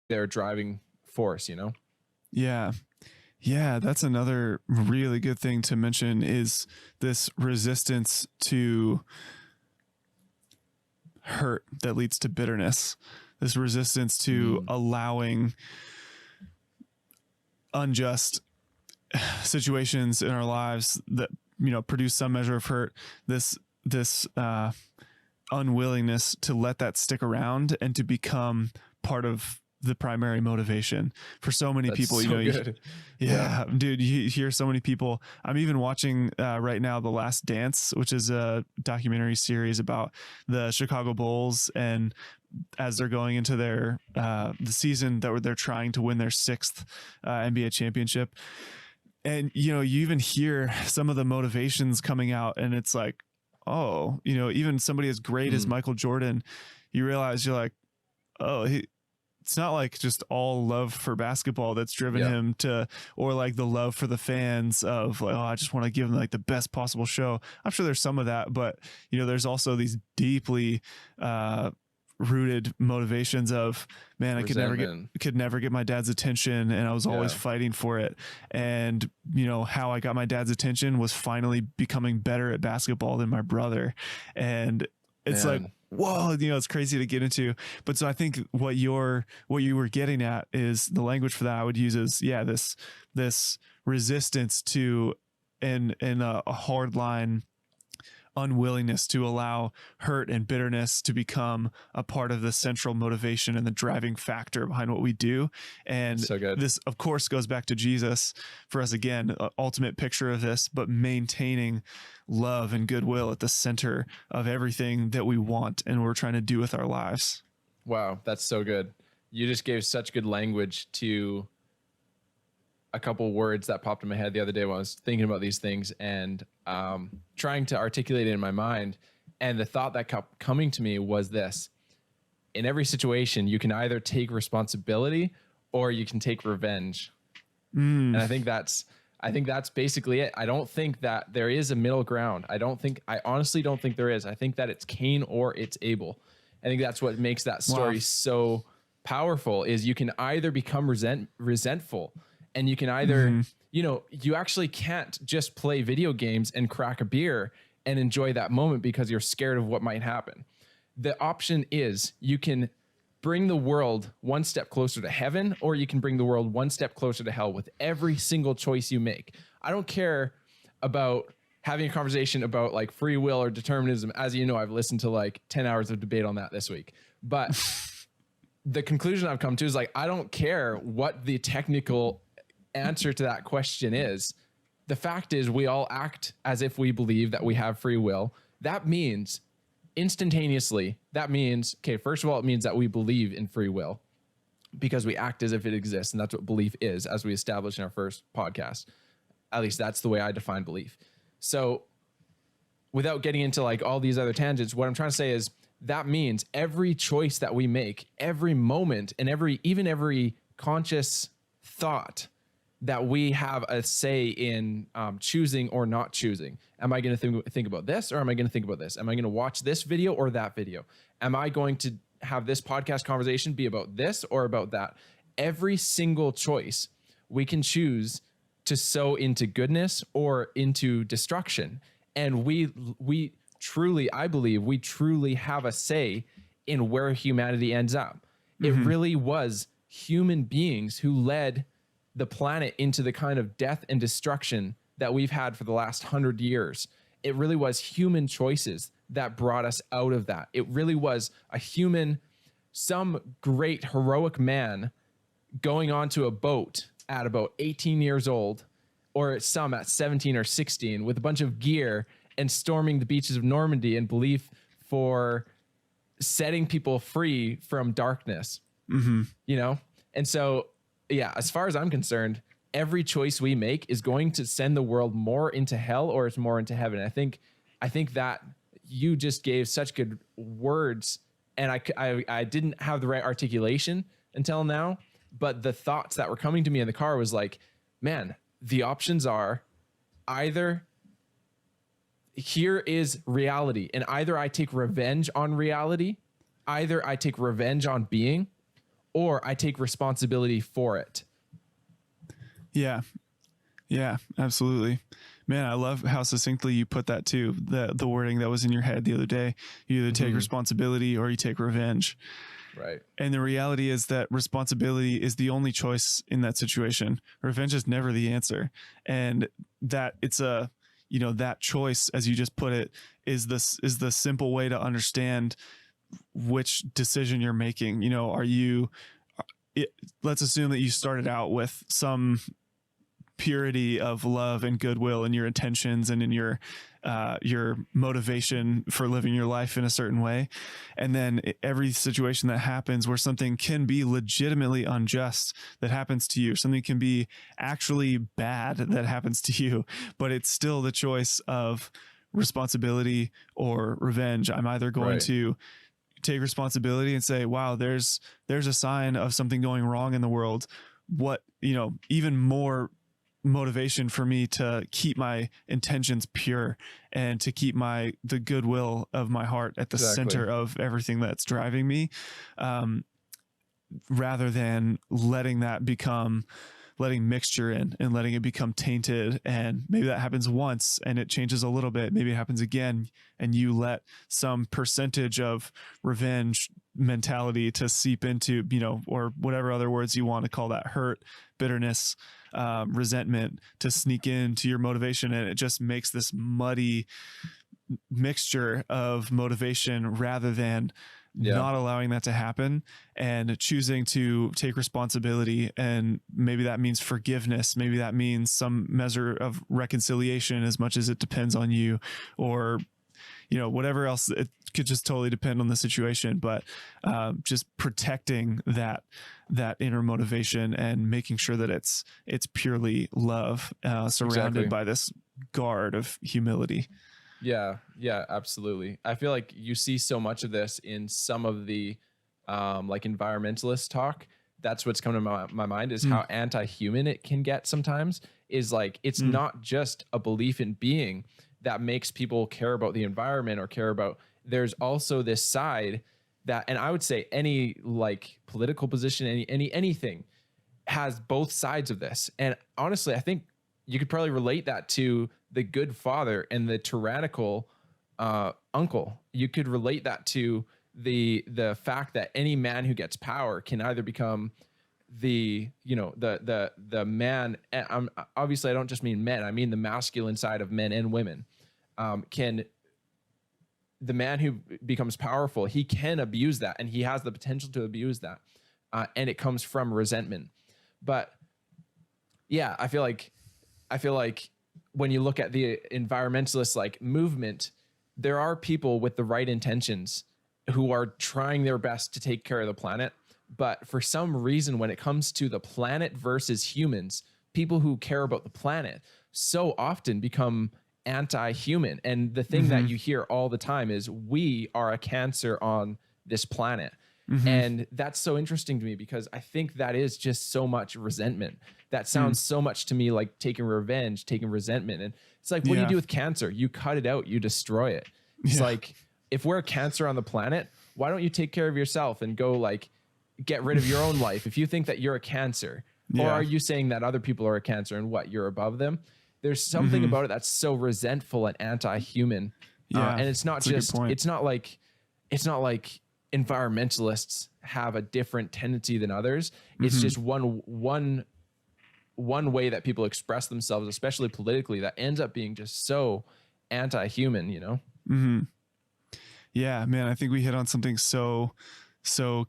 their driving force, Yeah. Yeah, that's another really good thing to mention is this resistance to hurt that leads to bitterness. This resistance to allowing unjust situations in our lives that, produce some measure of hurt. This unwillingness to let that stick around and to become part of the primary motivation for so many people. So Dude, you hear so many people. I'm even watching right now The Last Dance, which is a documentary series about the Chicago Bulls, and as they're going into their the season that they're trying to win their 6th NBA championship. And you even hear some of the motivations coming out, and it's like, oh, even somebody as great as Michael Jordan, you realize you're like, oh, it's not like just all love for basketball that's driven him to, or like the love for the fans of like, oh, I just want to give them like the best possible show. I'm sure there's some of that, but there's also these deeply rooted motivations of, man, I could never get my dad's attention, and I was always fighting for it. And how I got my dad's attention was finally becoming better at basketball than my brother. And it's like, whoa, it's crazy to get into. But so I think what you were getting at is the language for that I would use is, this resistance to and a hard line unwillingness to allow hurt and bitterness to become a part of the central motivation and the driving factor behind what we do. And so good. This, of course, goes back to Jesus for us again, ultimate picture of this, but maintaining love and goodwill at the center of everything that we want and we're trying to do with our lives. Wow, that's so good. You just gave such good language to a couple words that popped in my head the other day when I was thinking about these things and trying to articulate it in my mind. And the thought that kept coming to me was this: in every situation, you can either take responsibility or you can take revenge. And I think that's basically it. I don't think that there is a middle ground. I honestly don't think there is. I think that it's Cain or it's Abel. I think that's what makes that story so powerful, is you can either become resentful, and you can either, you actually can't just play video games and crack a beer and enjoy that moment because you're scared of what might happen. The option is you can bring the world one step closer to heaven, or you can bring the world one step closer to hell with every single choice you make. I don't care about having a conversation about like free will or determinism. As you know, I've listened to like 10 hours of debate on that this week, but the conclusion I've come to is like, I don't care what the technical answer to that question is. The fact is, we all act as if we believe that we have free will. That means instantaneously, okay, first of all, it means that we believe in free will because we act as if it exists. And that's what belief is, as we established in our first podcast. At least that's the way I define belief. So without getting into like all these other tangents, what I'm trying to say is that means every choice that we make, every moment, and every conscious thought that we have a say in choosing or not choosing. Am I going to think about this, or am I going to think about this? Am I going to watch this video or that video? Am I going to have this podcast conversation be about this or about that? Every single choice we can choose to sow into goodness or into destruction. And we truly, I believe we truly have a say in where humanity ends up. It really was human beings who led the planet into the kind of death and destruction that we've had for the last 100 years. It really was human choices that brought us out of that. It really was some great heroic man going onto a boat at about 18 years old, or some at 17 or 16 with a bunch of gear and storming the beaches of Normandy in belief for setting people free from darkness, And so, yeah, as far as I'm concerned, every choice we make is going to send the world more into hell or it's more into heaven. I think that you just gave such good words, and I didn't have the right articulation until now, but the thoughts that were coming to me in the car was like, man, the options are either here is reality, and either I take revenge on reality, either I take revenge on being, or I take responsibility for it. Yeah. Yeah, absolutely. Man, I love how succinctly you put that too. The wording that was in your head the other day. You either take responsibility or you take revenge. Right. And the reality is that responsibility is the only choice in that situation. Revenge is never the answer. And that it's a, that choice, as you just put it, is the simple way to understand which decision you're making. Let's assume that you started out with some purity of love and goodwill in your intentions and in your motivation for living your life in a certain way. And then every situation that happens where something can be legitimately unjust that happens to you, something can be actually bad that happens to you, but it's still the choice of responsibility or revenge. I'm either going to take responsibility and say, wow, there's a sign of something going wrong in the world. What, even more motivation for me to keep my intentions pure and to keep the goodwill of my heart at the center of everything that's driving me, rather than letting mixture in and letting it become tainted. And maybe that happens once and it changes a little bit. Maybe it happens again and you let some percentage of revenge mentality to seep into, or whatever other words you want to call that, hurt, bitterness, resentment, to sneak into your motivation. And it just makes this muddy mixture of motivation rather than not allowing that to happen and choosing to take responsibility. And maybe that means forgiveness. Maybe that means some measure of reconciliation, as much as it depends on you, or, whatever else. It could just totally depend on the situation, but just protecting that inner motivation and making sure that it's purely love, surrounded by this guard of humility. Yeah, absolutely. I feel like you see so much of this in some of the like environmentalist talk. That's what's coming to my mind, is how anti-human it can get sometimes. Is like, it's not just a belief in being that makes people care about the environment or care about, there's also this side that, and I would say any like political position, anything has both sides of this. And honestly, I think you could probably relate that to the good father and the tyrannical uncle. You could relate that to the fact that any man who gets power can either become the man. Obviously I don't just mean men, I mean the masculine side of men and women. The man who becomes powerful, he can abuse that, and he has the potential to abuse that, and it comes from resentment. But yeah, I feel like when you look at the environmentalist like movement, there are people with the right intentions who are trying their best to take care of the planet. But for some reason, when it comes to the planet versus humans, people who care about the planet so often become anti-human. And the thing that you hear all the time is, we are a cancer on this planet. And that's so interesting to me, because I think that is just so much resentment. That sounds so much to me like taking revenge, taking resentment. And it's like, what do you do with cancer? You cut it out, you destroy it. It's like, if we're a cancer on the planet, why don't you take care of yourself and go like get rid of your own life if you think that you're a cancer? Or are you saying that other people are a cancer and what, you're above them? There's something about it that's so resentful and anti-human. And it's not just, it's not like environmentalists have a different tendency than others. It's just one way that people express themselves, especially politically, that ends up being just so anti-human, Yeah, man, I think we hit on something so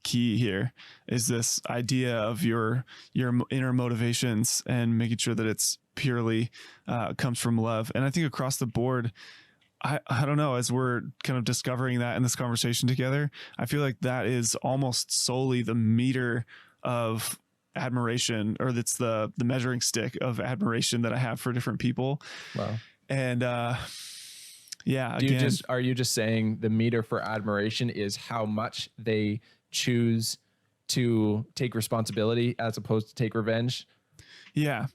key here, is this idea of your inner motivations and making sure that it's purely comes from love. And I think across the board, I don't know, as we're kind of discovering that in this conversation together, I feel like that is almost solely the meter of admiration, or that's the measuring stick of admiration that I have for different people. Wow. And yeah, are you just saying the meter for admiration is how much they choose to take responsibility as opposed to take revenge? Yeah.